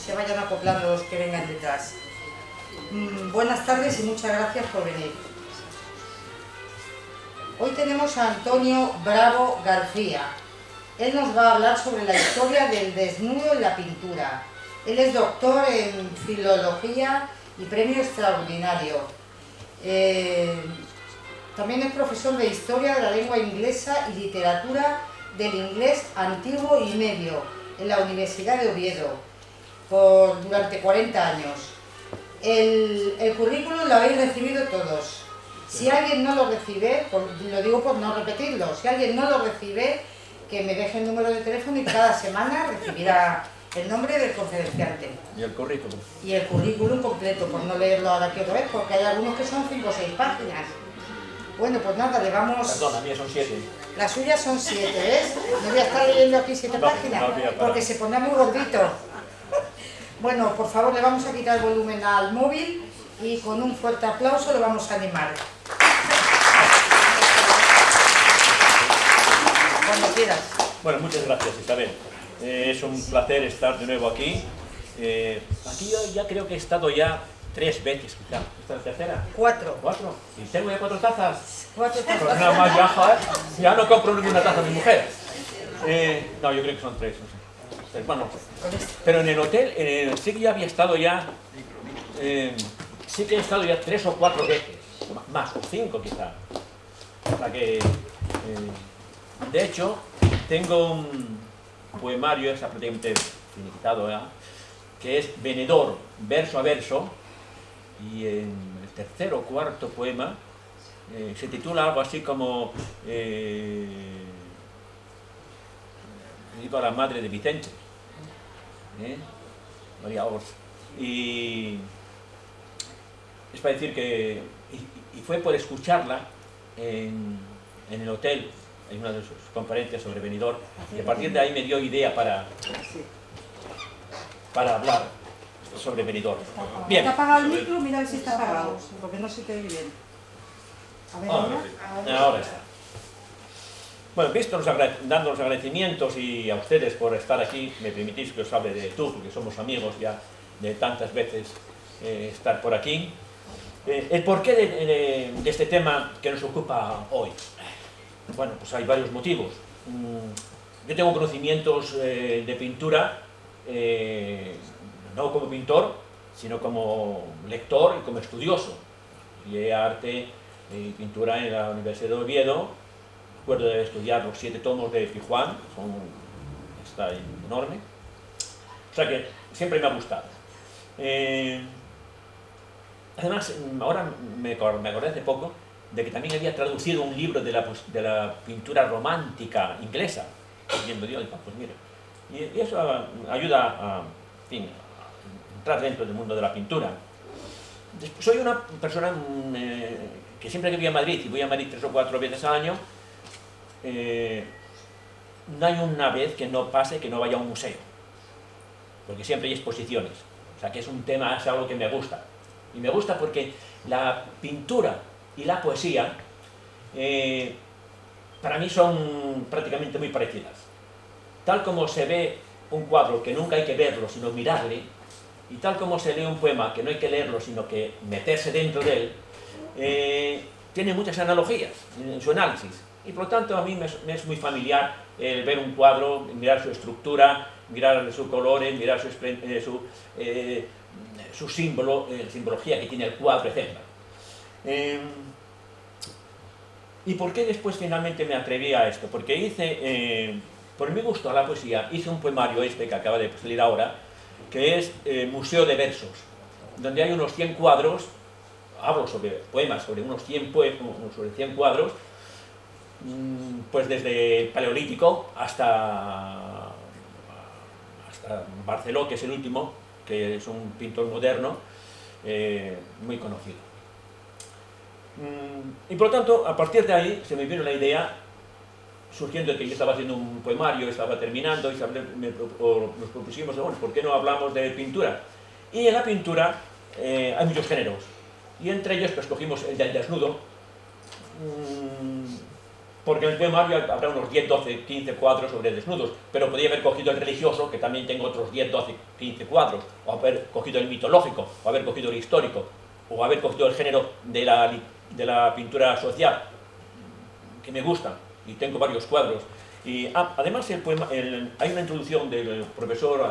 se vayan acoplando los que vengan detrás. Buenas tardes y muchas gracias por venir. Hoy tenemos a Antonio Bravo García. Él nos va a hablar sobre la historia del desnudo en la pintura. Él es doctor en filología y premio extraordinario. También es profesor de historia de la lengua inglesa y literatura del inglés antiguo y medio en la Universidad de Oviedo durante 40 años. El currículum lo habéis recibido todos. Si alguien no lo recibe, lo digo por no repetirlo, si alguien no lo recibe, que me deje el número de teléfono y cada semana recibirá el nombre del conferenciante. ¿Y el currículum? Y el currículum completo, por no leerlo ahora aquí otra vez, porque hay algunos que son 5 o 6 páginas. Bueno, pues nada, le vamos... Perdón, a mí son 7. Las suyas son 7, ¿ves? No voy a estar leyendo aquí 7 páginas, porque se pone muy gordito. Bueno, por favor, le vamos a quitar el volumen al móvil y con un fuerte aplauso le vamos a animar. Cuando quieras. Bueno, muchas gracias, Isabel. Es un placer estar de nuevo aquí. Aquí yo ya creo que he estado ya 3 veces, quizá. ¿Esta es la tercera? 4. ¿4? ¿Y tengo ya 4 tazas? 4 Pues tazas. nada más ya no compro ninguna taza a mi mujer. No, yo creo que son 3, no sé. Bueno, pero en el hotel sí que ya había estado ya... sí que he estado ya 3 o 4 veces. Más, o 5 quizá. O sea que... de hecho, tengo un poemario, está prácticamente finiquitado ya, que es Venedor, verso a verso, y en el tercer o cuarto poema se titula algo así como dedico a la madre de Vicente, María Ors, y es para decir que, y fue por escucharla en el hotel, en una de sus conferencias sobre Benidorm, y a partir de ahí me dio idea para hablar sobre Benidorm. Bien. ¿Está apagado el micro? Mira a ver si está apagado, porque no se te oye bien. A ver, Ahora está. Bueno, dando los agradecimientos y a ustedes por estar aquí, me permitís que os hable de tú, porque somos amigos ya de tantas veces estar por aquí. El porqué de este tema que nos ocupa hoy. Bueno, pues hay varios motivos. Yo tengo conocimientos de pintura, no como pintor, sino como lector y como estudioso. Estudié arte y pintura en la Universidad de Oviedo. Recuerdo de estudiar los 7 tomos de Pijuán, está enorme. O sea que siempre me ha gustado. Además, ahora me acordé hace poco de que también había traducido un libro de la pintura romántica inglesa. Y me dio, pues mira, y eso ayuda a entrar dentro del mundo de la pintura. Soy una persona que siempre que voy a Madrid, y voy a Madrid 3 o 4 veces al año, no hay una vez que no pase que no vaya a un museo, porque siempre hay exposiciones. O sea que es un tema, es algo que me gusta. Y me gusta porque la pintura y la poesía para mí son prácticamente muy parecidas. Tal como se ve un cuadro que nunca hay que verlo sino mirarle, y tal como se lee un poema que no hay que leerlo sino que meterse dentro de él, tiene muchas analogías en su análisis, y por lo tanto a mí me es muy familiar el ver un cuadro, mirar su estructura, mirar sus colores, mirar su símbolo, simbología que tiene el cuadro, etc. ¿Y por qué después finalmente me atreví a esto? Porque hice, por mi gusto a la poesía, hice un poemario que acaba de salir ahora, que es Museo de Versos, donde hay unos 100 cuadros, hablo sobre poemas, sobre unos 100 cuadros, pues desde el Paleolítico hasta Barceló, que es el último, que es un pintor moderno muy conocido. Y por lo tanto, a partir de ahí se me vino la idea, surgiendo de que yo estaba haciendo un poemario, estaba terminando, y nos propusimos, bueno, ¿por qué no hablamos de pintura? Y en la pintura hay muchos géneros, y entre ellos pues cogimos el del desnudo, porque en el poemario habrá unos 10, 12, 15 cuadros sobre desnudos, pero podría haber cogido el religioso, que también tengo otros 10, 12, 15 cuadros, o haber cogido el mitológico, o haber cogido el histórico, o haber cogido el género de la pintura social, que me gusta, y tengo varios cuadros. Y además hay una introducción del profesor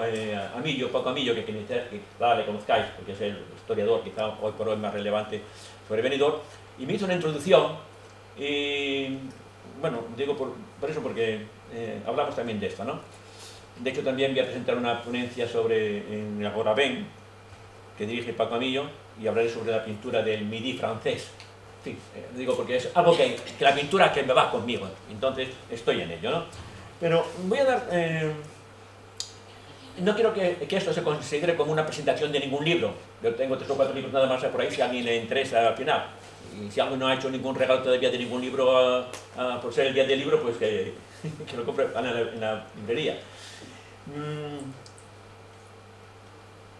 Amillo, Paco Amillo, que quizá le conozcáis, porque es el historiador quizá hoy por hoy más relevante sobre Benidorm, y me hizo una introducción, y bueno, digo por eso porque hablamos también de esto, ¿no? De hecho también voy a presentar una ponencia sobre en el Agora Ben, que dirige Paco Amillo, y hablaré sobre la pintura del Midi francés. Sí, digo porque es algo que la pintura que me va conmigo, entonces estoy en ello, ¿no? Pero voy a dar... no quiero que esto se considere como una presentación de ningún libro. Yo tengo 3 o 4 libros nada más por ahí, si a alguien le interesa al final. Y si alguien no ha hecho ningún regalo todavía de ningún libro por ser el día del libro, pues que lo compre en la librería.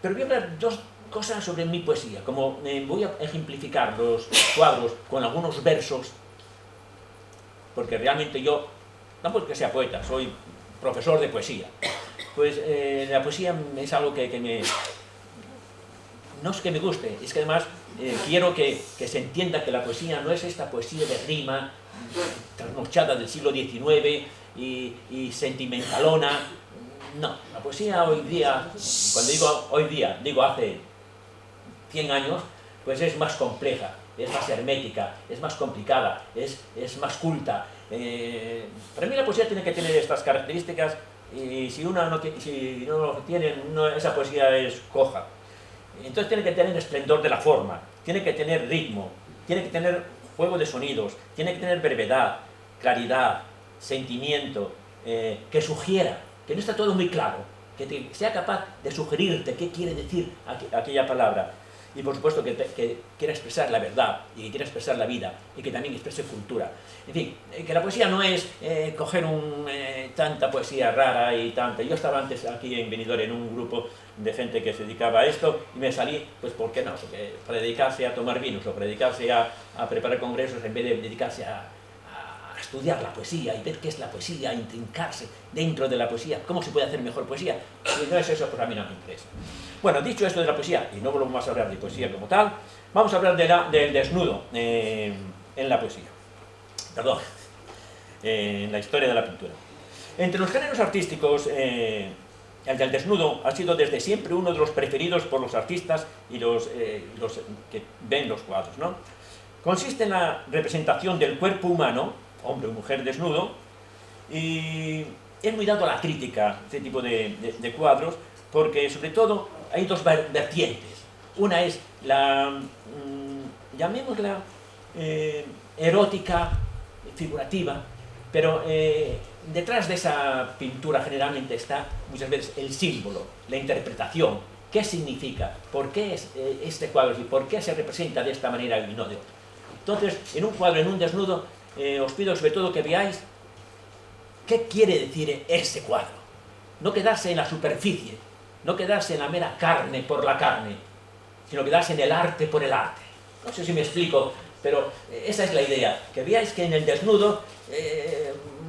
Pero voy a hablar 2 cosas sobre mi poesía. Como voy a ejemplificar los cuadros con algunos versos, porque realmente yo, no porque sea poeta, soy profesor de poesía. Pues la poesía es algo que no es que me guste, es que además quiero que se entienda que la poesía no es esta poesía de rima trasnochada del siglo XIX y sentimentalona. No, la poesía hoy día, cuando digo hoy día, digo hace 100 años, pues es más compleja, es más hermética, es más complicada, es más culta. Para mí la poesía tiene que tener estas características, y si uno no lo tiene, esa poesía es coja. Entonces tiene que tener esplendor de la forma, tiene que tener ritmo, tiene que tener juego de sonidos, tiene que tener brevedad, claridad, sentimiento, que sugiera, que no está todo muy claro, que sea capaz de sugerirte qué quiere decir aquella palabra. Y por supuesto que quiera expresar la verdad, y que quiera expresar la vida, y que también exprese cultura. En fin, que la poesía no es coger tanta poesía rara y tanta. Yo estaba antes aquí en Benidorm en un grupo de gente que se dedicaba a esto, y me salí, pues ¿por qué no? Porque para dedicarse a tomar vinos, o para dedicarse a preparar congresos, en vez de dedicarse a estudiar la poesía y ver qué es la poesía, intrincarse dentro de la poesía, cómo se puede hacer mejor poesía. Si no es eso, pues a mí no me interesa. Bueno, dicho esto de la poesía, y no volvemos a hablar de poesía como tal, vamos a hablar del desnudo en la poesía. Perdón, en la historia de la pintura. Entre los géneros artísticos, el del desnudo ha sido desde siempre uno de los preferidos por los artistas y los que ven los cuadros, ¿no? Consiste en la representación del cuerpo humano, hombre o mujer desnudo, y es muy dado a la crítica este tipo de cuadros, porque sobre todo hay 2 vertientes. Una es la, llamémosla, erótica, figurativa, pero detrás de esa pintura generalmente está muchas veces el símbolo, la interpretación. ¿Qué significa? ¿Por qué es este cuadro así? ¿Por qué se representa de esta manera y no de otra? Entonces, en un cuadro, en un desnudo, os pido sobre todo que veáis qué quiere decir ese cuadro. No quedarse en la superficie, no quedarse en la mera carne por la carne, sino quedarse en el arte por el arte. No sé si me explico, pero esa es la idea. Que veáis que en el desnudo,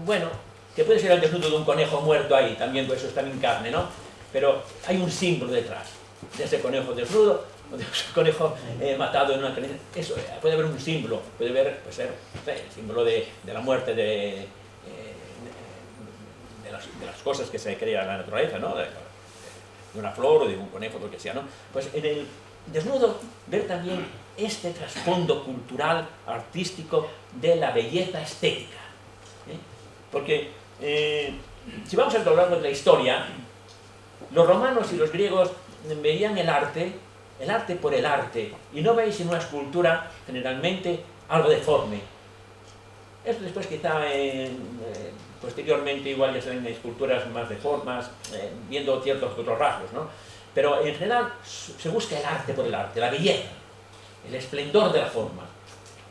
bueno, que puede ser el desnudo de un conejo muerto ahí, también, pues eso es también carne, ¿no? Pero hay un símbolo detrás de ese conejo desnudo, o de ese conejo matado en una carnicería. Eso, puede haber un símbolo, puede ser el símbolo de la muerte de las cosas que se crea en la naturaleza, ¿no? De una flor o de un conejo, lo que sea, ¿no? Pues en el desnudo ver también este trasfondo cultural, artístico, de la belleza estética. Porque si vamos a lo largo de la historia, los romanos y los griegos veían el arte por el arte, y no veis en una escultura generalmente algo deforme. Esto después quizá posteriormente igual ya se ven esculturas más deformas, viendo ciertos otros rasgos, ¿no? Pero en general se busca el arte por el arte, la belleza, el esplendor de la forma.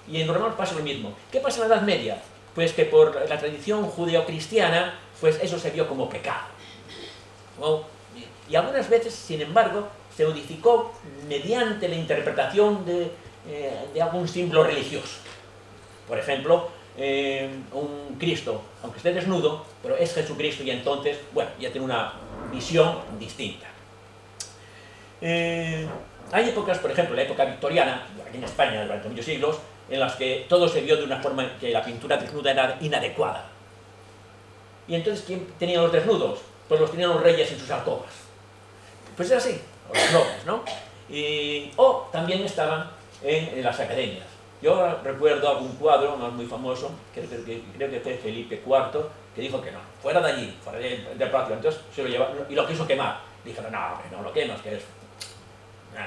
Y en los romanos pasa lo mismo. ¿Qué pasa en la Edad Media? Pues que por la tradición judeocristiana, pues eso se vio como pecado, ¿no? Y algunas veces, sin embargo, se modificó mediante la interpretación de algún símbolo religioso. Por ejemplo, un Cristo, aunque esté desnudo, pero es Jesucristo y entonces, bueno, ya tiene una visión distinta. Hay épocas, por ejemplo, la época victoriana, aquí en España durante muchos siglos, en las que todo se vio de una forma que la pintura desnuda era inadecuada. Y entonces, ¿quién tenía los desnudos? Pues los tenían los reyes en sus alcobas. Pues es así, o los nobles, ¿no? O también estaban en las academias. Yo recuerdo algún cuadro muy famoso, creo que fue Felipe IV, que dijo que no, fuera de allí, fuera del patio. Entonces se lo llevaron y lo quiso quemar. Dijeron, no lo quemas, que es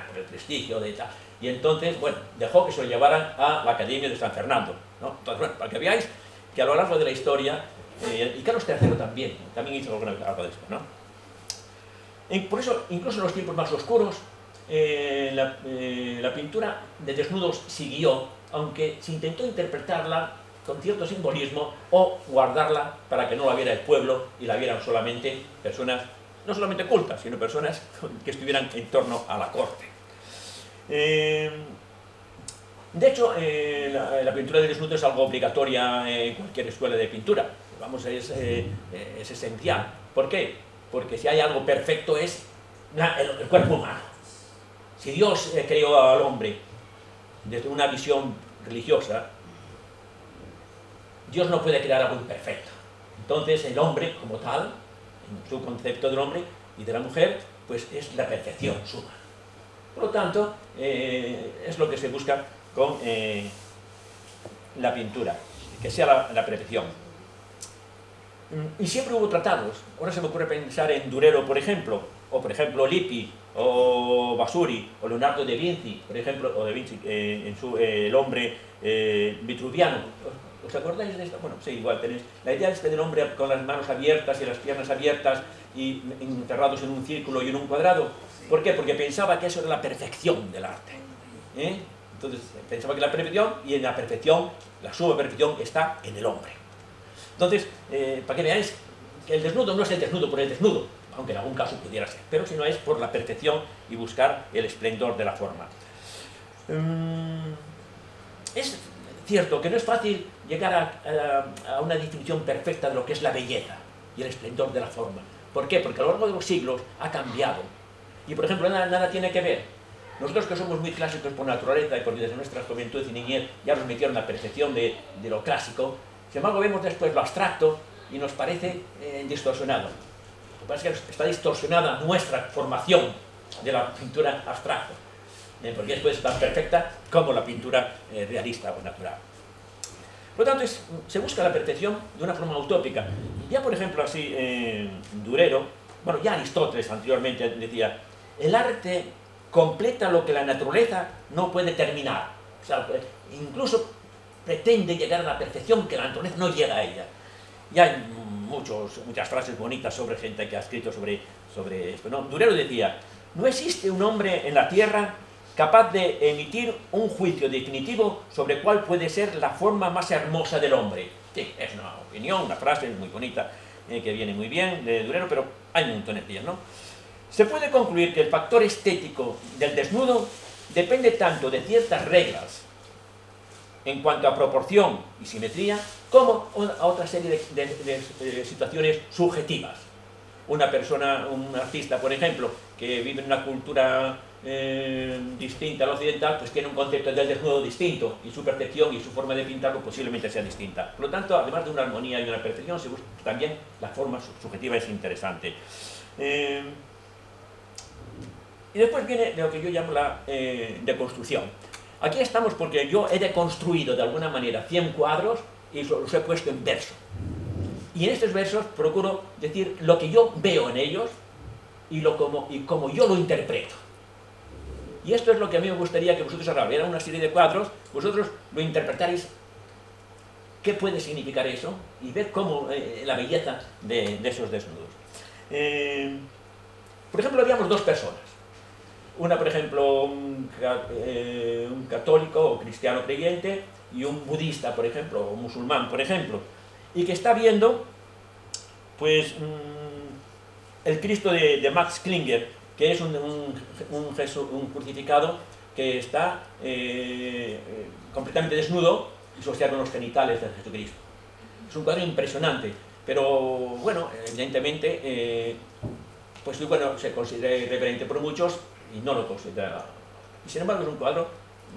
por el prestigio de tal. Y entonces, bueno, dejó que se lo llevaran a la Academia de San Fernando, ¿no? Entonces, bueno, para que veáis que a lo largo de la historia, y Carlos III también hizo algo de esto, ¿no? Por eso, incluso en los tiempos más oscuros, la pintura de desnudos siguió, aunque se intentó interpretarla con cierto simbolismo o guardarla para que no la viera el pueblo y la vieran solamente personas, no solamente cultas, sino personas que estuvieran en torno a la corte. De hecho, la pintura de desnudo es algo obligatoria en cualquier escuela de pintura. Vamos, es esencial. ¿Por qué? Porque si hay algo perfecto es el cuerpo humano. Si Dios creó al hombre desde una visión religiosa, Dios no puede crear algo imperfecto. Entonces el hombre como tal, en su concepto del hombre y de la mujer, pues es la perfección suma. Por lo tanto, es lo que se busca con la pintura, que sea la perfección. Y siempre hubo tratados. Ahora se me ocurre pensar en Durero, por ejemplo, o por ejemplo Lippi, o Vasari, o Leonardo da Vinci, por ejemplo, o da Vinci en El hombre vitruviano. ¿Os acordáis de esto? Bueno, sí, igual tenéis. La idea es del hombre con las manos abiertas y las piernas abiertas y encerrados en un círculo y en un cuadrado. ¿Por qué? Porque pensaba que eso era la perfección del arte. Entonces, pensaba que la perfección, y en la perfección, la suma perfección está en el hombre. Entonces, para que veáis que el desnudo no es el desnudo por el desnudo, aunque en algún caso pudiera ser, pero si no es por la perfección y buscar el esplendor de la forma. Es cierto que no es fácil llegar a una definición perfecta de lo que es la belleza y el esplendor de la forma. ¿Por qué? Porque a lo largo de los siglos ha cambiado. Y por ejemplo, nada tiene que ver. Nosotros que somos muy clásicos por naturaleza y porque desde nuestra juventud y niñez ya nos metieron la perfección de lo clásico, sin embargo vemos después lo abstracto y nos parece distorsionado. Lo que pasa es que está distorsionada nuestra formación de la pintura abstracta, porque después es tan perfecta como la pintura realista o natural. Por lo tanto, se busca la perfección de una forma utópica. Ya por ejemplo así, Durero, bueno, ya Aristóteles anteriormente decía, el arte completa lo que la naturaleza no puede terminar. O sea, incluso pretende llegar a la perfección que la naturaleza no llega a ella. Y hay muchas frases bonitas sobre gente que ha escrito sobre esto, ¿no? Durero decía, no existe un hombre en la tierra capaz de emitir un juicio definitivo sobre cuál puede ser la forma más hermosa del hombre. Sí, es una opinión, una frase muy bonita, que viene muy bien de Durero, pero hay montones de ellas, ¿no? Se puede concluir que el factor estético del desnudo depende tanto de ciertas reglas en cuanto a proporción y simetría, como a otra serie de situaciones subjetivas. Una persona, un artista, por ejemplo, que vive en una cultura distinta a la occidental, pues tiene un concepto del desnudo distinto, y su percepción y su forma de pintarlo posiblemente sea distinta. Por lo tanto, además de una armonía y una perfección, también la forma subjetiva es interesante. Y después viene lo que yo llamo la deconstrucción. Aquí estamos porque yo he deconstruido de alguna manera 100 cuadros y los he puesto en verso. Y en estos versos procuro decir lo que yo veo en ellos y como yo lo interpreto. Y esto es lo que a mí me gustaría que vosotros ahora vieran una serie de cuadros, vosotros lo interpretaréis, qué puede significar eso, y ver cómo la belleza de esos desnudos. Por ejemplo, habíamos dos personas. Una, por ejemplo, un católico o cristiano creyente y un budista, por ejemplo, o musulmán, por ejemplo, y que está viendo, pues, el Cristo de Max Klinger, que es un crucificado que está completamente desnudo y se observan los genitales de Jesucristo. Es un cuadro impresionante, pero bueno, evidentemente, pues bueno, se considera irreverente por muchos y no lo considera. Y sin embargo es un cuadro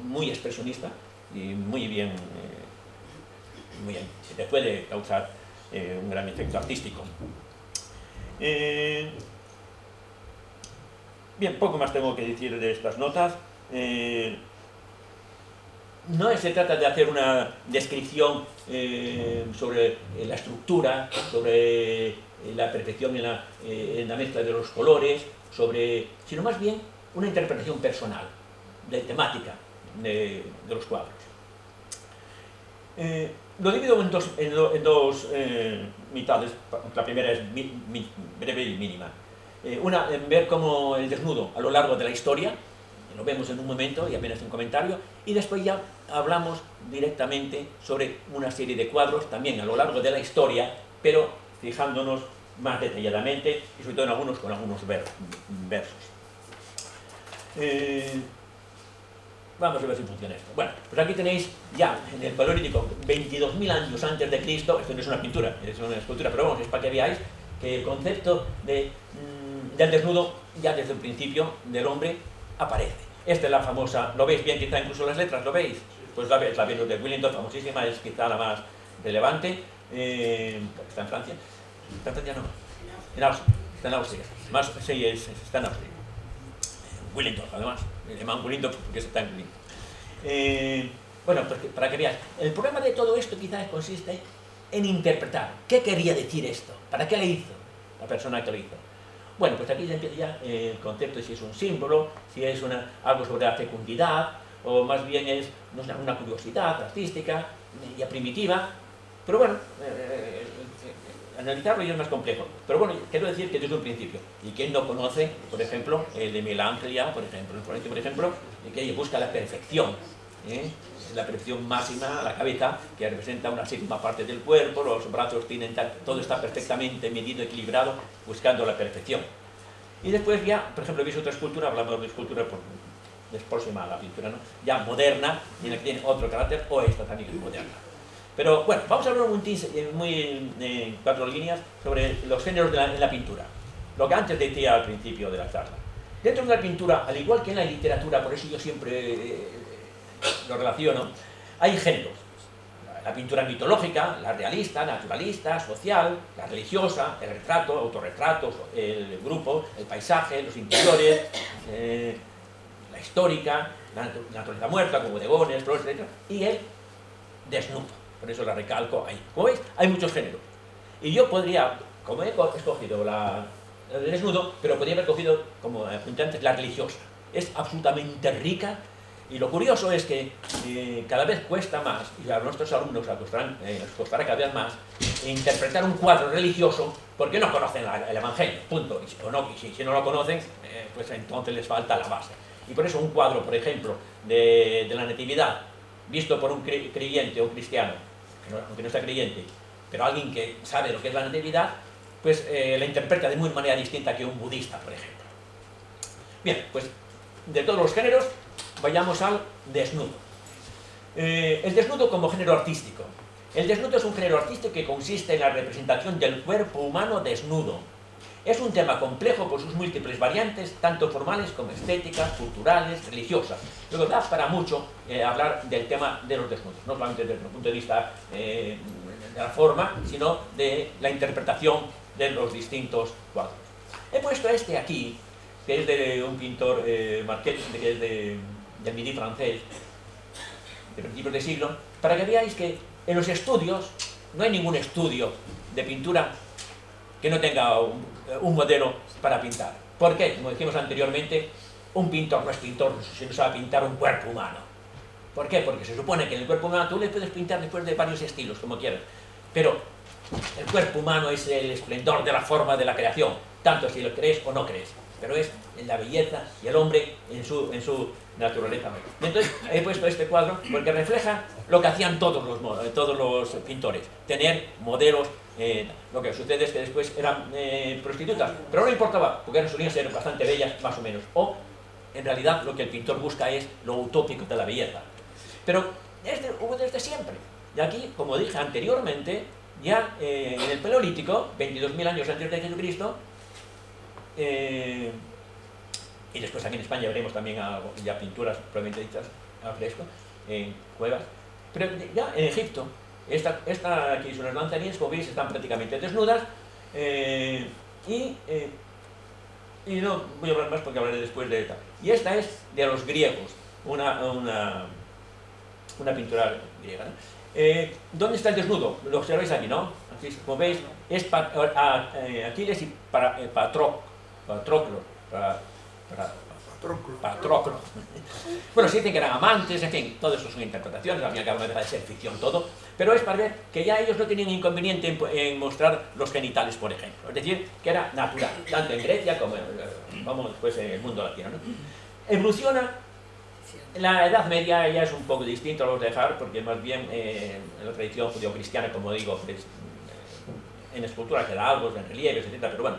muy expresionista y muy bien, que te puede causar un gran efecto artístico. Bien, poco más tengo que decir de estas notas. No se trata de hacer una descripción sobre la estructura, sobre la perfección en la mezcla de los colores, sino más bien una interpretación personal, de temática de los cuadros. Lo divido en dos mitades. La primera es breve y mínima. Una en ver cómo el desnudo a lo largo de la historia, lo vemos en un momento y apenas un comentario, y después ya hablamos directamente sobre una serie de cuadros también a lo largo de la historia, pero fijándonos más detalladamente y sobre todo en algunos con algunos versos. Vamos a ver si funciona esto. Bueno, pues aquí tenéis ya en el Paleolítico 22.000 años antes de Cristo. Esto no es una pintura, es una escultura, pero vamos, es para que veáis que el concepto del desnudo ya desde el principio del hombre aparece. Esta es la famosa, ¿lo veis bien quizá incluso las letras? ¿Lo veis? Pues la Venus de Willington, famosísima, es quizá la más relevante. Está en Francia. ¿Está en Francia? No. En Austria. Está en Austria. Más, sí, está en Austria. Willington, además. Le llaman Willington porque está en Willington. Bueno, pues para que veáis. El problema de todo esto quizás consiste en interpretar. ¿Qué quería decir esto? ¿Para qué le hizo la persona que lo hizo? Bueno, pues aquí ya empieza ya el concepto de si es un símbolo, si es algo sobre la fecundidad, o más bien es no sé, una curiosidad artística, ya primitiva. Pero bueno, analizarlo ya es más complejo. Pero bueno, quiero decir que desde un principio. Y quien no conoce, por ejemplo, el de Michelangelo, por ejemplo, que busca la perfección. La perfección máxima, la cabeza, que representa una séptima parte del cuerpo, los brazos tienen todo está perfectamente medido, equilibrado, buscando la perfección. Y después ya, por ejemplo, veis otra escultura, hablamos de escultura es próxima a la pintura, ¿no? Ya moderna, y en la que tiene otro carácter, o esta también es moderna. Pero bueno, vamos a hablar un muy en 4 líneas sobre los géneros en la pintura. Lo que antes decía al principio de la charla. Dentro de la pintura, al igual que en la literatura, por eso yo siempre lo relaciono, hay géneros. La pintura mitológica, la realista, naturalista, social, la religiosa, el retrato, autorretrato, el grupo, el paisaje, los interiores, la histórica, la naturaleza muerta, como bodegones, flores, etc. Y el desnudo. Por eso la recalco ahí. Como veis, hay muchos géneros. Y yo podría, como he escogido el desnudo, pero podría haber cogido, como apunté antes, la religiosa. Es absolutamente rica. Y lo curioso es que cada vez cuesta más, y a nuestros alumnos les costará cada vez más, interpretar un cuadro religioso porque no conocen el Evangelio, punto. Y si no lo conocen, pues entonces les falta la base. Y por eso un cuadro, por ejemplo, de la Natividad, visto por un creyente o un cristiano, aunque no sea creyente, pero alguien que sabe lo que es la Natividad, pues la interpreta de muy manera distinta que un budista, por ejemplo. Bien, pues de todos los géneros, vayamos al desnudo. El desnudo como género artístico. El desnudo es un género artístico que consiste en la representación del cuerpo humano desnudo. Es un tema complejo por sus múltiples variantes, tanto formales como estéticas, culturales, religiosas. Luego da para mucho hablar del tema de los desnudos, no solamente desde el punto de vista de la forma, sino de la interpretación de los distintos cuadros. He puesto este aquí, que es de un pintor Marquet, que es del Midi francés, de principios de siglo, para que veáis que en los estudios no hay ningún estudio de pintura que no tenga un modelo para pintar. ¿Por qué? Como dijimos anteriormente, un pintor no es pintor si no sabe pintar un cuerpo humano. ¿Por qué? Porque se supone que en el cuerpo humano tú le puedes pintar después de varios estilos, como quieras, pero el cuerpo humano es el esplendor de la forma de la creación, tanto si lo crees o no crees, pero es la belleza y el hombre en su naturaleza. Entonces he puesto este cuadro porque refleja lo que hacían todos los pintores, tener modelos. Lo que sucede es que después eran prostitutas, pero no importaba, porque solían ser bastante bellas, más o menos, o en realidad lo que el pintor busca es lo utópico de la belleza. Pero hubo desde siempre. Y aquí, como dije anteriormente, ya en el Paleolítico, 22.000 años antes de Jesucristo, y después aquí en España veremos también ya pinturas probablemente dichas a fresco, en cuevas, pero ya en Egipto, esta aquí son las danzarinas, como veis, están prácticamente desnudas, y no voy a hablar más porque hablaré después de esta. Y esta es de los griegos, una pintura griega, ¿no? ¿Dónde está el desnudo? Lo observáis aquí, ¿no? Así, como veis, es Aquiles y Patroclo. Bueno, se dice que eran amantes, en fin, todo eso son interpretaciones, al fin y al cabo no deja de ser ficción todo, pero es para ver que ya ellos no tenían inconveniente en mostrar los genitales, por ejemplo, es decir, que era natural, tanto en Grecia como vamos después en el mundo latino, ¿no? Evoluciona. La Edad Media ya es un poco distinto, lo vamos a dejar, porque más bien en la tradición judío-cristiana, como digo, pues, en escultura queda algo, en relieves, etc. Pero bueno,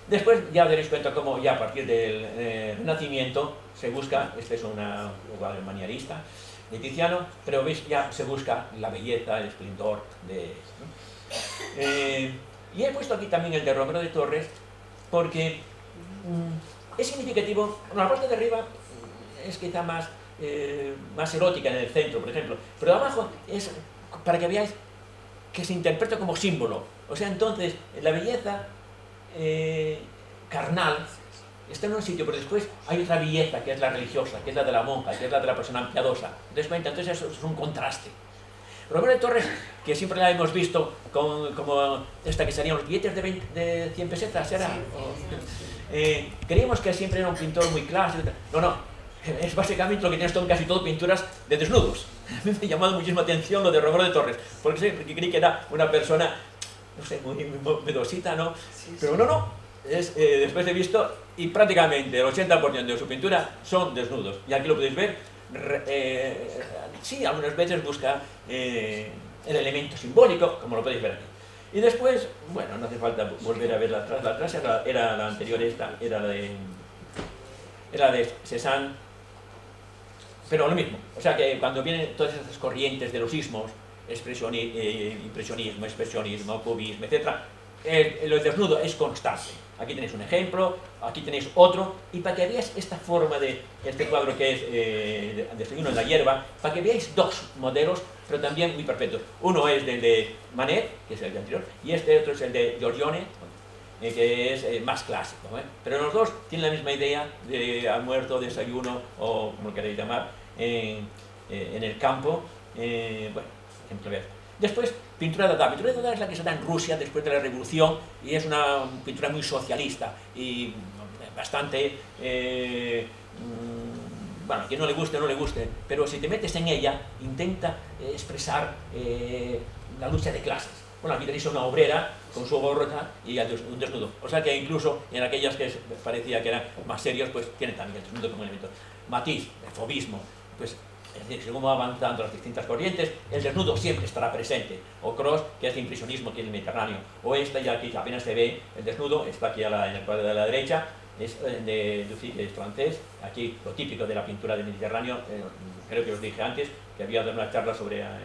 después ya os daréis cuenta cómo ya a partir del Renacimiento se busca, este es una obra manierista de Tiziano, pero veis, ya se busca la belleza, el esplendor de... ¿no? Y he puesto aquí también el de Romero de Torres, porque es significativo, bueno, la parte de arriba es quizá más erótica en el centro, por ejemplo, pero abajo es para que veáis que se interpreta como símbolo. O sea, entonces, la belleza carnal está en un sitio, pero después hay otra belleza que es la religiosa, que es la de la monja, que es la de la persona piadosa. Entonces eso es un contraste. Romero de Torres, que siempre la hemos visto como esta que serían los billetes de 100 pesetas, ¿era? Sí. Creíamos que siempre era un pintor muy clásico. No. Es básicamente lo que tienes en casi todo pinturas de desnudos. Me ha llamado muchísima atención lo de Romero de Torres, porque creí que era una persona, no sé, muy medosita, ¿no? Sí, pero no. Después he visto, y prácticamente el 80% de su pintura son desnudos. Y aquí lo podéis ver. Sí, algunas veces busca el elemento simbólico, como lo podéis ver aquí. Y después, bueno, no hace falta volver a ver la atrás era la anterior esta, era la de Cézanne, pero lo mismo. O sea que cuando vienen todas estas corrientes de los ismos, impresionismo, expresionismo, cubismo, etc., lo desnudo es constante. Aquí tenéis un ejemplo, aquí tenéis otro, y para que veáis esta forma de este cuadro que es Desayuno en la hierba, para que veáis dos modelos, pero también muy perfectos. Uno es del de Manet, que es el de anterior, y este otro es el de Giorgione, que es más clásico, pero los dos tienen la misma idea de almuerzo, desayuno, o como lo queréis llamar, en el campo. Bueno, ejemplo. Después, pintura de Dada. Pintura de Dada es la que se da en Rusia después de la Revolución, y es una pintura muy socialista y bastante... bueno, que no le guste, pero si te metes en ella, intenta expresar la lucha de clases. Bueno, aquí tenéis una obrera con su gorra y un desnudo. O sea que incluso en aquellas que parecía que eran más serios, pues tienen también el desnudo como elemento. Matisse, el fauvismo, pues es decir, según va avanzando las distintas corrientes, el desnudo siempre estará presente. O Cross, que es el impresionismo aquí en el Mediterráneo. O esta, ya aquí apenas se ve el desnudo, está aquí en el cuadro de la derecha, es de Dufy, que es francés. Aquí lo típico de la pintura del Mediterráneo, creo que os dije antes, que había dado una charla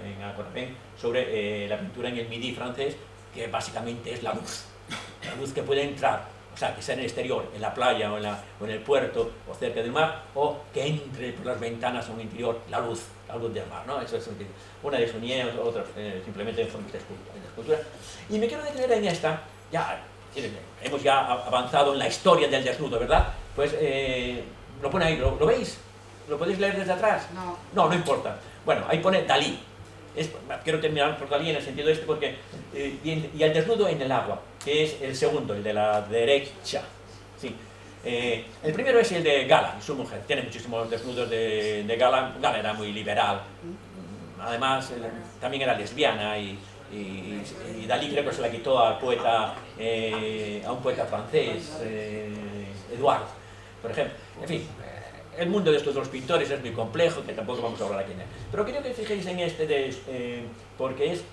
en Alcorapén sobre la pintura en el Midi francés, que básicamente es la luz que puede entrar, o sea, que sea en el exterior, en la playa o en el puerto o cerca del mar, o que entre por las ventanas a un interior la luz del mar, ¿no? Eso es una de sus nieves, otras simplemente en formas de escultura. Y me quiero detener en esta, ya hemos ya avanzado en la historia del desnudo, ¿verdad? Pues lo pone ahí, ¿lo veis? ¿Lo podéis leer desde atrás? No importa. Bueno, ahí pone Dalí. Quiero terminar por Dalí en el sentido este porque... y el desnudo en el agua, que es el segundo, el de la derecha. Sí. El primero es el de Gala, su mujer. Tiene muchísimos desnudos de Gala. Gala era muy liberal. Además, también era lesbiana y Dalí creo que se la quitó a un poeta francés, Eduard, por ejemplo. En fin, el mundo de estos dos pintores es muy complejo, que tampoco vamos a hablar aquí. Pero quiero que fijéis en este, porque es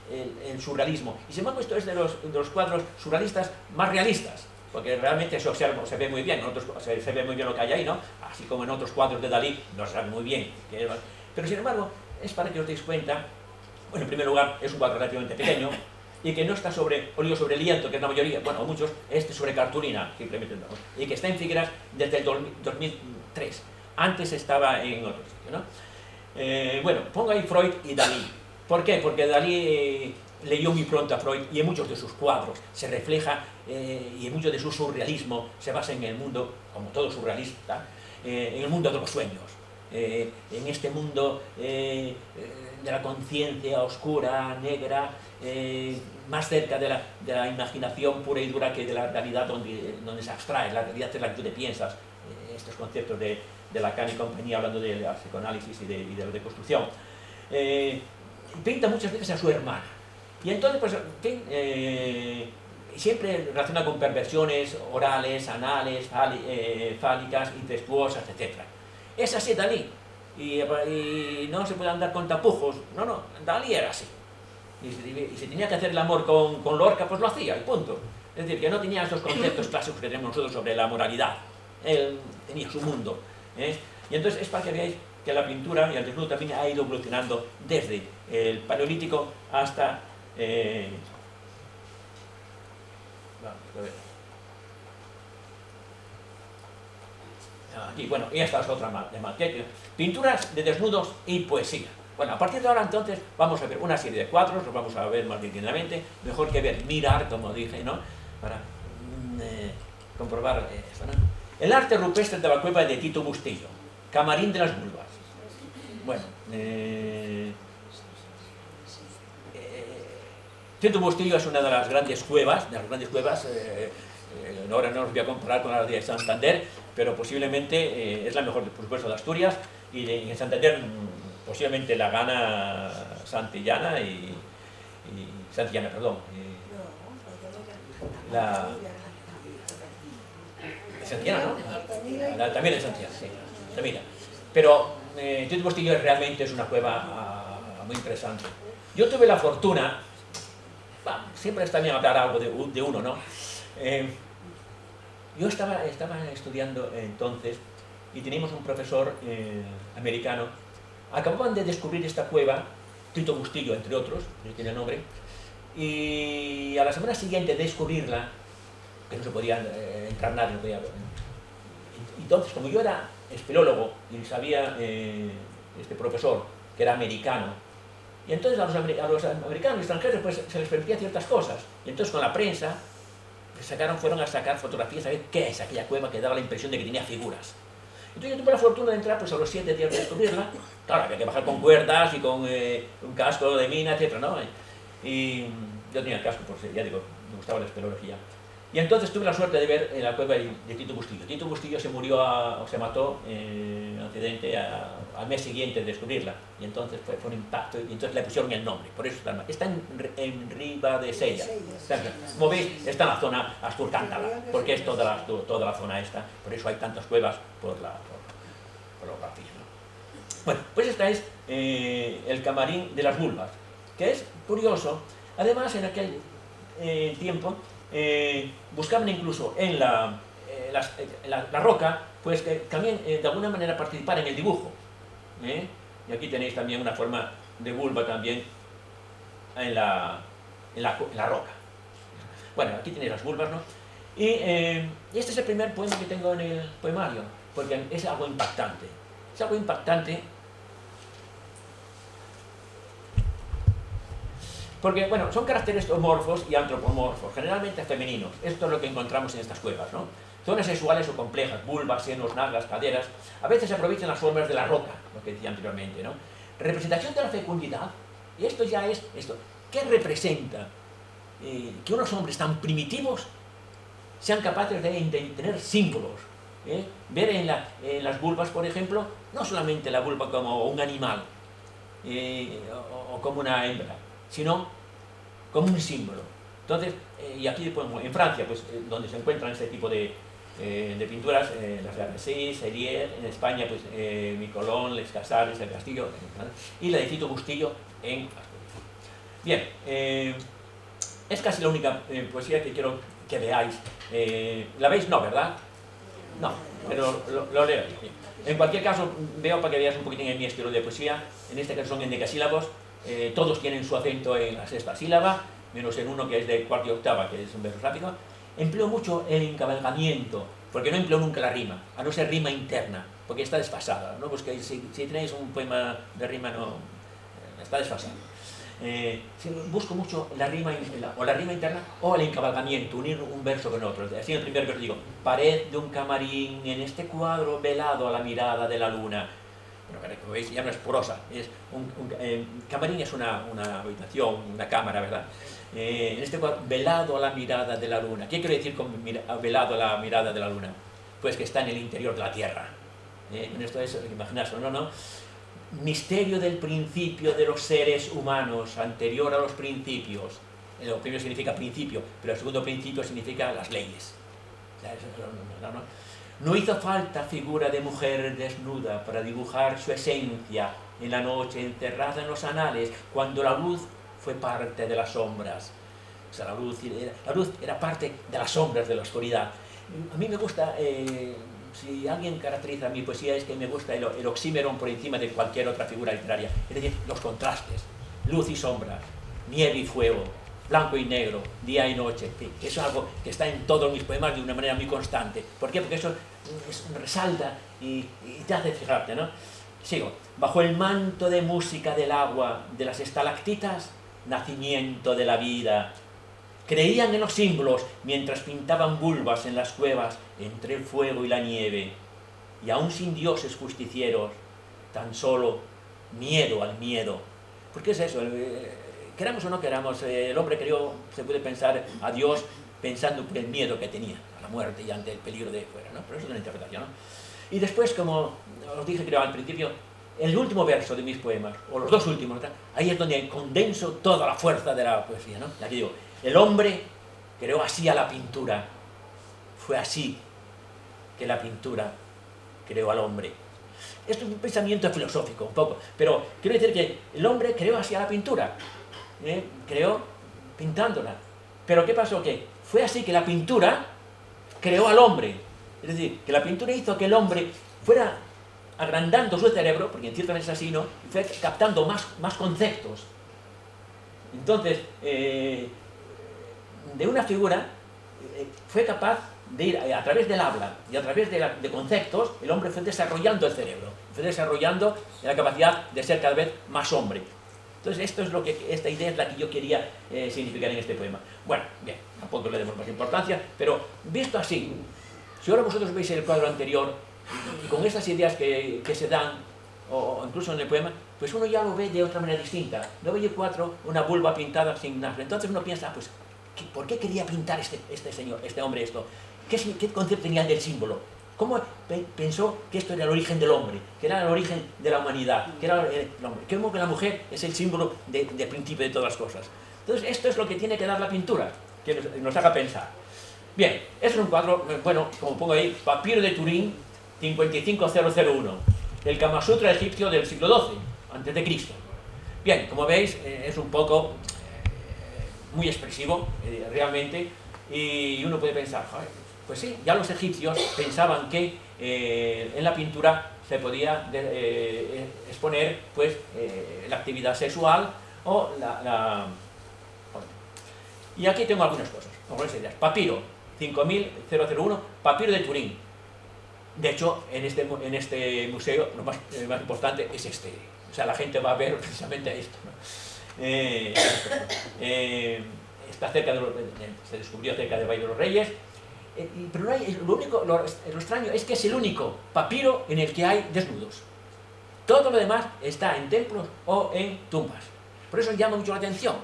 el surrealismo. Y sin embargo, esto es de los cuadros surrealistas más realistas, porque realmente eso se ve muy bien, se ve muy bien lo que hay ahí, ¿no? Así como en otros cuadros de Dalí no se sabe muy bien. Pero sin embargo, es para que os deis cuenta Bueno, en primer lugar, es un cuadro relativamente pequeño y que no está sobre óleo sobre lienzo, que es la mayoría, bueno, muchos, sobre cartulina, simplemente, ¿no? Y que está en Figueras desde el 2003. Antes estaba en otro sitio, ¿no? Bueno, pongo ahí Freud y Dalí. ¿Por qué? Porque Dalí leyó muy pronto a Freud y en muchos de sus cuadros se refleja y en mucho de su surrealismo se basa en el mundo, como todo surrealista, en el mundo de los sueños. En este mundo de la conciencia oscura, negra, más cerca de la imaginación pura y dura que de la realidad donde se abstrae. La realidad es la que tú te piensas. Estos conceptos de Lacan y compañía, hablando de la psicoanálisis y de la reconstrucción. Pinta muchas veces a su hermana. Y entonces, pues, en fin, siempre relaciona con perversiones orales, anales, fálicas, incestuosas, etc. Es así Dalí. Y no se puede andar con tapujos. No, Dalí era así. Y si tenía que hacer el amor con Lorca, pues lo hacía, y punto. Es decir, que no tenía esos conceptos clásicos que tenemos nosotros sobre la moralidad. Él tenía su mundo. Y entonces es para que veáis que la pintura y el desnudo también ha ido evolucionando desde el Paleolítico hasta... aquí, bueno, y esta es otra más. Pinturas de desnudos y poesía. Bueno, a partir de ahora entonces vamos a ver una serie de cuadros, los vamos a ver más detenidamente, mejor que ver, mirar, como dije, ¿no? Para comprobar esto, ¿no? El arte rupestre de la cueva de Tito Bustillo, Camarín de las Vulvas. Bueno, Tito Bustillo es una de las grandes cuevas, ahora no os voy a comparar con la de Santander, pero posiblemente es la mejor, por supuesto, de Asturias, y en Santander posiblemente la gana Santillana Santillana, perdón. Santillana, ¿no? También es Santillana, sí, Altamira. Pero Tito Bustillo realmente es una cueva muy interesante. Yo tuve la fortuna, siempre está bien hablar algo de uno, ¿no? Yo estaba estudiando entonces y teníamos un profesor americano. Acababan de descubrir esta cueva, Tito Bustillo, entre otros, que tiene el nombre, y a la semana siguiente de descubrirla, que no se podía entrar nadie, no podía ver. Entonces, como yo era espeleólogo y sabía este profesor, que era americano, y entonces a los americanos extranjeros pues, se les permitía ciertas cosas, y entonces con la prensa fueron a sacar fotografías a ver qué es aquella cueva que daba la impresión de que tenía figuras. Entonces yo tuve la fortuna de entrar pues, a los 7 días de descubrirla. Claro, había que bajar con cuerdas y con un casco de mina, etc., ¿no? Y yo tenía el casco, por si ya digo, me gustaba la espeleología. Y entonces tuve la suerte de ver la cueva de Tito Bustillo. Tito Bustillo se mató en un accidente al mes siguiente de descubrirla. Y entonces fue un impacto y entonces le pusieron el nombre. Por eso está en Ribadesella. Como veis, está en la zona Asturcántala, porque es toda la zona esta. Por eso hay tantas cuevas por los partidos, ¿no? Bueno, pues esta es el Camarín de las Vulvas, que es curioso. Además, en aquel tiempo buscaban incluso en la roca, pues también de alguna manera participar en el dibujo. Y aquí tenéis también una forma de vulva también en la roca. Bueno, aquí tenéis las vulvas, ¿no? Y este es el primer poema que tengo en el poemario, porque es algo impactante. Es algo impactante porque, bueno, son caracteres homorfos y antropomorfos, generalmente femeninos. Esto es lo que encontramos en estas cuevas, ¿no? Zonas sexuales o complejas, vulvas, senos, nalgas, caderas. A veces se aprovechan las formas de la roca, lo que decía anteriormente, ¿no? Representación de la fecundidad. Y esto ya es esto. ¿Qué representa? Que unos hombres tan primitivos sean capaces de tener símbolos. Ver en las vulvas, por ejemplo, no solamente la vulva como un animal o como una hembra, sino como un símbolo. Entonces, y aquí en Francia, pues, donde se encuentran este tipo de pinturas, las de Arcés, Serier, en España, pues, Micolón, Les Casares, El Castillo, y la de Tito Bustillo en Asturias. Bien, es casi la única poesía que quiero que veáis. ¿La veis? No, ¿verdad? No, pero lo leo. En cualquier caso, veo para que veáis un poquitín en mi estilo de poesía. En este caso son endecasílabos. todos tienen su acento en la sexta sílaba, menos en uno que es de cuarta y octava, que es un verso rápido. Empleo mucho el encabalgamiento, porque no empleo nunca la rima, a no ser rima interna, porque está desfasada, ¿no? Pues que si tenéis un poema de rima, no, está desfasado. Busco mucho la rima interna o el encabalgamiento, unir un verso con otro. Así en el primer verso digo: pared de un camarín en este cuadro velado a la mirada de la luna. Bueno, como veis, ya no es prosa, es camarín es una habitación, una cámara, ¿verdad? En este cuadro, velado a la mirada de la luna. ¿Qué quiero decir con velado a la mirada de la luna? Pues que está en el interior de la tierra. En esto es, imaginarse, ¿no? Misterio del principio de los seres humanos, anterior a los principios. Lo primero significa principio, pero el segundo principio significa las leyes. No hizo falta figura de mujer desnuda para dibujar su esencia en la noche encerrada en los anales, cuando la luz fue parte de las sombras. O sea, la luz era parte de las sombras de la oscuridad. A mí me gusta, si alguien caracteriza mi poesía, es que me gusta el oxímeron por encima de cualquier otra figura literaria. Es decir, los contrastes, luz y sombras, nieve y fuego, blanco y negro, día y noche. Eso es algo que está en todos mis poemas de una manera muy constante. ¿Por qué? Porque eso resalta y te hace fijarte, ¿no? Sigo. Bajo el manto de música del agua, de las estalactitas, nacimiento de la vida. Creían en los símbolos mientras pintaban vulvas en las cuevas entre el fuego y la nieve. Y aún sin dioses justicieros, tan solo miedo al miedo. ¿Por qué es eso? Queramos o no queramos, el hombre creó, se puede pensar a Dios pensando por el miedo que tenía a la muerte y ante el peligro de fuera, ¿no? Pero eso es una interpretación, ¿no? Y después, como os dije creo al principio, el último verso de mis poemas, o los dos últimos, ¿no? Ahí es donde condenso toda la fuerza de la poesía, ¿no? Y aquí digo: el hombre creó así a la pintura, fue así que la pintura creó al hombre. Esto es un pensamiento filosófico, un poco, pero quiero decir que el hombre creó así a la pintura, creó pintándola. Pero ¿qué pasó? Que fue así que la pintura creó al hombre. Es decir, que la pintura hizo que el hombre fuera agrandando su cerebro, porque en cierta manera es así, ¿no? Y fue captando más conceptos. Entonces, de una figura fue capaz de ir a través del habla y a través de conceptos, el hombre fue desarrollando el cerebro, fue desarrollando la capacidad de ser cada vez más hombre. Entonces esta idea es la que yo quería significar en este poema. Bueno, bien, tampoco le demos más importancia, pero visto así, si ahora vosotros veis el cuadro anterior y con esas ideas que se dan, o incluso en el poema, pues uno ya lo ve de otra manera distinta. No ve el cuadro, una vulva pintada sin nada. Entonces uno piensa, pues, ¿por qué quería pintar este hombre esto? ¿Qué concepto tenía del símbolo? ¿Cómo pensó que esto era el origen del hombre? Que era el origen de la humanidad, que era el hombre. ¿Cómo que la mujer es el símbolo de principio de todas las cosas? Entonces esto es lo que tiene que dar la pintura, que nos haga pensar. Bien, es un cuadro, bueno, como pongo ahí, Papiro de Turín, 55001, el Kama Sutra egipcio del siglo XII, antes de Cristo. Bien, como veis, es un poco muy expresivo, realmente, y uno puede pensar, joder, pues sí, ya los egipcios pensaban que en la pintura se podía exponer pues, la actividad sexual o Y aquí tengo algunas cosas, algunas ideas. Papiro, 5001, Papiro de Turín. De hecho, en este museo lo más importante es este. O sea, la gente va a ver precisamente esto, ¿no? Está cerca se descubrió cerca de Valle de los Reyes. Pero no hay, lo extraño es que es el único papiro en el que hay desnudos. Todo lo demás está en templos o en tumbas. Por eso llama mucho la atención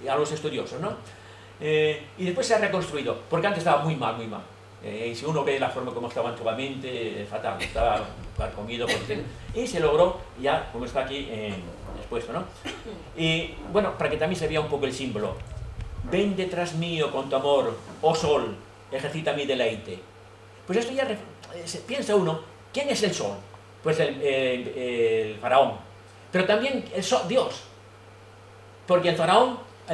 a los estudiosos, ¿no? Y después se ha reconstruido, porque antes estaba muy mal, muy mal. Y si uno ve la forma como estaba antiguamente, fatal, estaba carcomido, y se logró ya, como está aquí expuesto, ¿no? Y bueno, para que también se vea un poco el símbolo. Ven detrás mío con tu amor, oh sol, ejercita mi deleite. Pues esto ya piensa uno, ¿quién es el sol? Pues el faraón. Pero también el sol, Dios. Porque el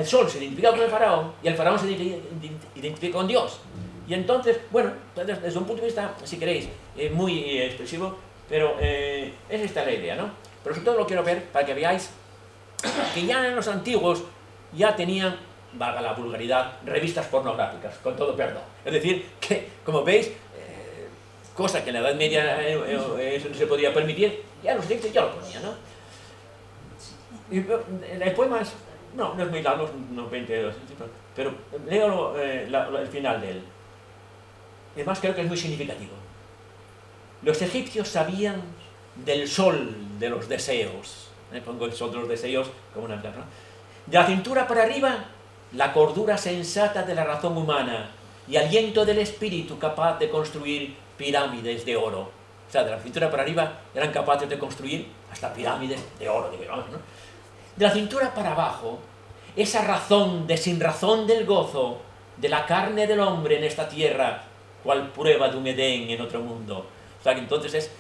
sol se identifica con el faraón y el faraón se identifica con Dios. Y entonces, bueno, desde un punto de vista, si queréis, muy expresivo, pero es esta la idea, ¿no? Pero sobre todo lo quiero ver para que veáis que ya en los antiguos ya tenían, valga la vulgaridad, revistas pornográficas, con todo perdón. Es decir, que, como veis, cosa que en la Edad Media eso no se podía permitir, ya los textos ya lo ponían, ¿no? Y el poema es, no es muy largo, unos 22, pero leo el final de él. Además creo que es muy significativo. Los egipcios sabían del sol de los deseos. Pongo el sol de los deseos como una metáfora. De la cintura para arriba, la cordura sensata de la razón humana y aliento del espíritu capaz de construir pirámides de oro. O sea, de la cintura para arriba eran capaces de construir hasta pirámides de oro, digamos, ¿no? De la cintura para abajo, esa razón de sin razón del gozo de la carne del hombre en esta tierra, cual prueba de un Edén en otro mundo. O sea, que entonces es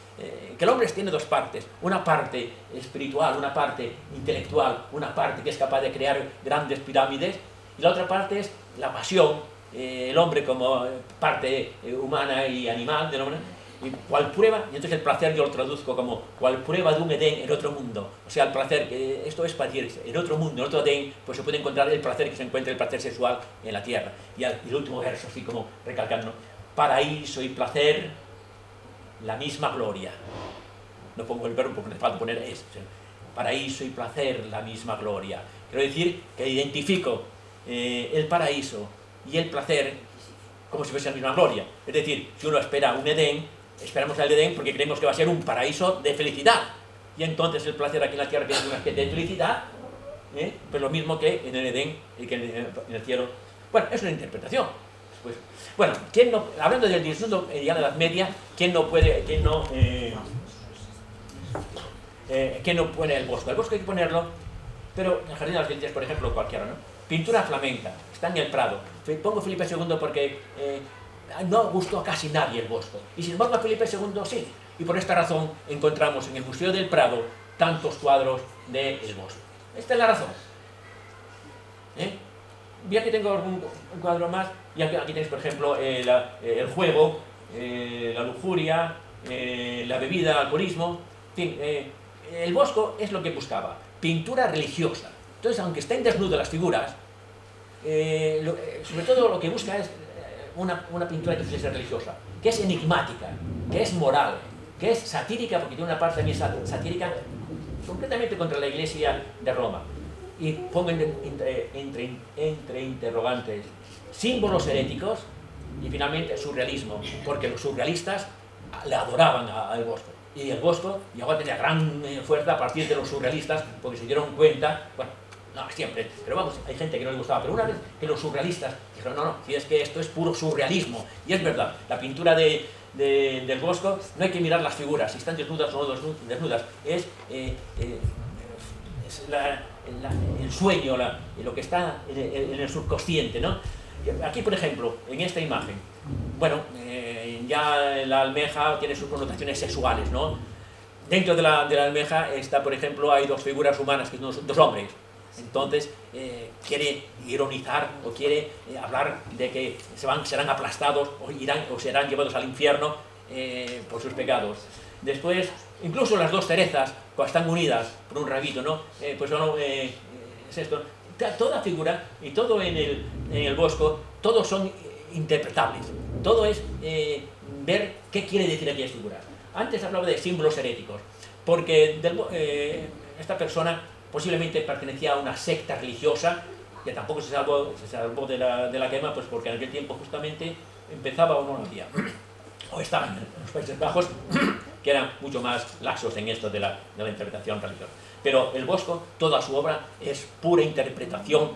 que el hombre tiene dos partes, una parte espiritual, una parte intelectual, una parte que es capaz de crear grandes pirámides, y la otra parte es la pasión, el hombre como parte humana y animal del hombre, y cual prueba, y entonces el placer yo lo traduzco como cual prueba de un Edén en otro mundo. O sea, el placer, esto es para decir, en otro mundo, en otro Edén, pues se puede encontrar el placer que se encuentra, el placer sexual en la tierra. Y el último verso, así como recalcando, paraíso y placer, la misma gloria. No pongo el verbo porque me falta poner es. Paraíso y placer, la misma gloria. Quiero decir que identifico el paraíso y el placer como si fuese la misma gloria. Es decir, si uno espera un Edén, esperamos al Edén porque creemos que va a ser un paraíso de felicidad. Y entonces el placer aquí en la tierra tiene una especie de felicidad, pues lo mismo que en el Edén y que en el cielo. Bueno, es una interpretación. Pues, bueno, hablando del desnudo ya en la Edad Media, ¿quién no pone el bosco? El bosco hay que ponerlo, pero en el Jardín de las Ciencias, por ejemplo, cualquiera, ¿no? Pintura flamenca, está en el Prado. Pongo Felipe II porque no gustó a casi nadie el bosco. Y sin embargo a Felipe II sí. Y por esta razón encontramos en el Museo del Prado tantos cuadros del bosco. Esta es la razón. Y aquí tengo un cuadro más. Y aquí tenéis, por ejemplo, el juego, la lujuria, la bebida, el alcoholismo. En fin, el bosco es lo que buscaba. Pintura religiosa. Entonces, aunque estén desnudas las figuras, sobre todo lo que busca es una pintura que sea religiosa, que es enigmática, que es moral, que es satírica, porque tiene una parte también satírica, concretamente contra la Iglesia de Roma. Y pongo entre interrogantes símbolos heréticos y finalmente surrealismo, porque los surrealistas le adoraban al Bosco. Y el Bosco llegó a tener gran fuerza a partir de los surrealistas, porque se dieron cuenta, bueno, no siempre, pero vamos, hay gente que no le gustaba, pero una vez que los surrealistas dijeron, no, si es que esto es puro surrealismo, y es verdad, la pintura del Bosco, no hay que mirar las figuras, si están desnudas o no desnudas, es el sueño, lo que está en el subconsciente, ¿no? Aquí, por ejemplo, en esta imagen, bueno, ya la almeja tiene sus connotaciones sexuales, ¿no? Dentro de la almeja está, por ejemplo, hay dos figuras humanas, que son dos hombres. Entonces, quiere ironizar o quiere hablar de que serán aplastados o serán llevados al infierno por sus pecados. Después, incluso las dos cerezas, cuando están unidas por un rabito, ¿no? Pues bueno, es esto. Toda figura y todo en el Bosco, todos son interpretables. Todo es ver qué quiere decir aquellas figuras. Antes hablaba de símbolos heréticos, porque esta persona posiblemente pertenecía a una secta religiosa que tampoco se salvó de la quema, pues porque en aquel tiempo justamente empezaba o no había, o estaban en los Países Bajos, que eran mucho más laxos en esto de la interpretación religiosa. Pero el Bosco, toda su obra es pura interpretación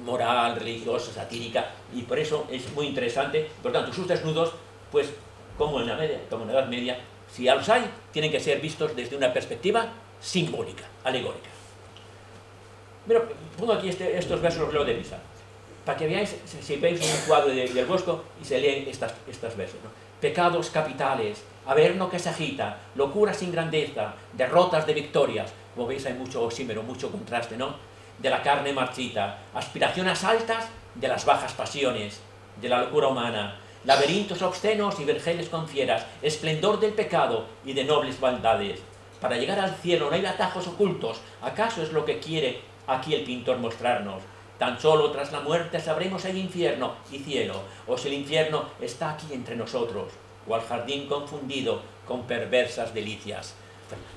moral, religiosa, satírica, y por eso es muy interesante. Por tanto, sus desnudos, pues como en la Edad Media, si ya los hay, tienen que ser vistos desde una perspectiva simbólica, alegórica. Pero pongo aquí estos versos, los leo de misa, para que veáis, si veis un cuadro del Bosco y se leen estos versos, ¿no? Pecados capitales, averno que se agita, locura sin grandeza, derrotas de victorias. Como veis hay mucho oxímero, mucho contraste, ¿no? De la carne marchita, aspiraciones altas de las bajas pasiones, de la locura humana, laberintos obscenos y vergeles con fieras, esplendor del pecado y de nobles maldades, Para llegar al cielo no hay atajos ocultos. ¿Acaso es lo que quiere aquí el pintor mostrarnos? Tan solo tras la muerte sabremos si hay infierno y cielo, o si el infierno está aquí entre nosotros, o al jardín confundido con perversas delicias.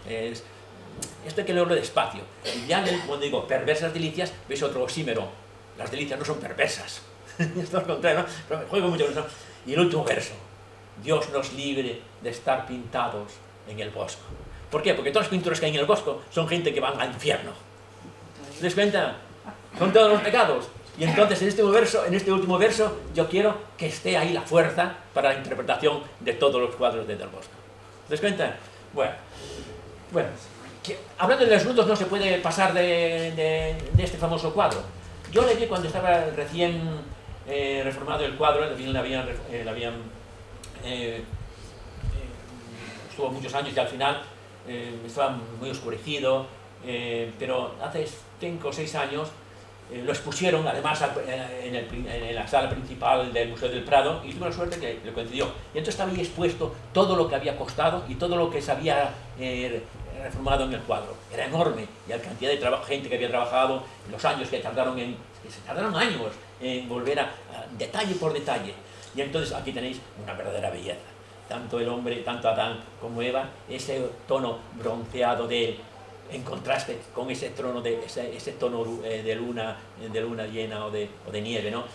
Esto hay que leerlo despacio. Y ya cuando digo perversas delicias, veis otro oxímero. Las delicias no son perversas. Esto es lo contrario, ¿no? Pero juego mucho con eso. Y el último verso. Dios nos libre de estar pintados en el bosco. ¿Por qué? Porque todas las pinturas que hay en el bosco son gente que van al infierno. ¿Te das cuenta? Son todos los pecados. Y entonces en este último verso yo quiero que esté ahí la fuerza para la interpretación de todos los cuadros de Del Bosco. ¿Te das cuenta? Bueno, hablando de desnudos no se puede pasar de este famoso cuadro. Yo le vi cuando estaba recién reformado el cuadro, estuvo muchos años y al final estaba muy oscurecido, pero hace 5 o 6 años lo expusieron además en la sala principal del Museo del Prado y tuve la suerte que le coincidió. Y entonces estaba ahí expuesto todo lo que había costado y todo lo que se había reformado en el cuadro. Era enorme y la cantidad de gente que había trabajado, los años que tardaron años en volver a detalle por detalle. Y entonces aquí tenéis una verdadera belleza. Tanto el hombre, tanto Adán como Eva, ese tono bronceado de él, en contraste con ese tono de luna llena o de nieve, ¿no?